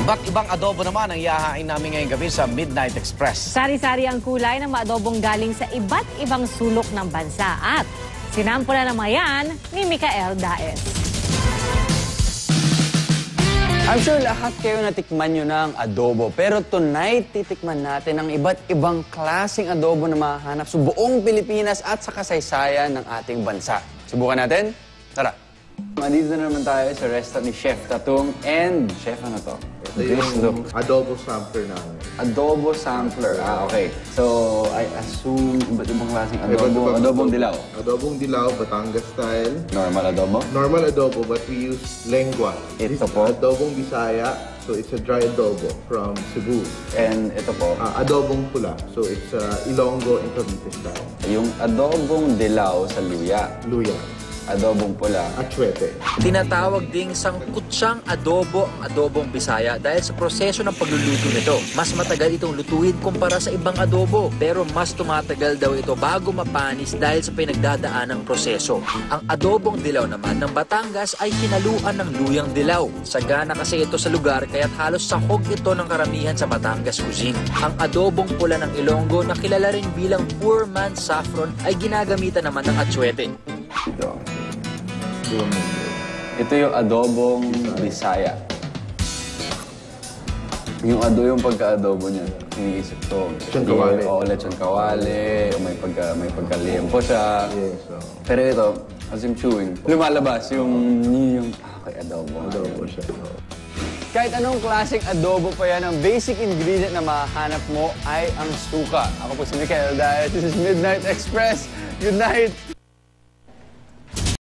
Iba't ibang adobo naman ang iahain namin ngayong gabi sa Midnight Express. Sari-sari ang kulay ng mga adobong galing sa iba't ibang sulok ng bansa. At sinampula ng mga yan ni Mikael Daes. I'm sure lahat kayo natikman nyo ng adobo. Pero tonight, titikman natin ang iba't ibang klaseng adobo na mahanap sa buong Pilipinas at sa kasaysayan ng ating bansa. Subukan natin? Tara! Andito na naman tayo sa restaurant ni Chef Tatong and Chef ano to? Ito yung adobo sampler namin. Adobo sampler. Ah, okay. So, I assume iba't ibang klaseng adobo. Adobong dilaw. Adobong dilaw, Batangas style. Normal adobo? Normal adobo, but we use lengua. Ito po? Adobong Bisaya, so it's a dry adobo from Cebu. And ito po? Adobong pula, so it's Ilonggo and Cavite style. Yung adobong dilaw sa luya. Luya. Adobong pula. Atsuete. Tinatawag ding sangkutsyang adobo ang adobong Bisaya dahil sa proseso ng pagluluto nito. Mas matagal itong lutuin kumpara sa ibang adobo, pero mas tumatagal daw ito bago mapanis dahil sa pinagdadaanang proseso. Ang adobong dilaw naman ng Batangas ay hinaluan ng luyang dilaw. Sagana kasi ito sa lugar kaya't halos sahog ito ng karamihan sa Batangas cuisine. Ang adobong pula ng Ilonggo na kilala rin bilang poor man's saffron ay ginagamitan naman ng atsuete. Ito yung adobong Bisaya. Yung pagka-adobo niya, iniisip ko. Lechon kawali. Oo, lechon kawali. May pagka-liempo siya. Yes, Pero ito, as I'm chewing, lumalabas yung okay, adobo. adobo siya. Kahit anong klaseng adobo pa yan, ang basic ingredient na mahanap mo ay ang suka. Ako po si Mikael Daes. This is Midnight Express. Good night!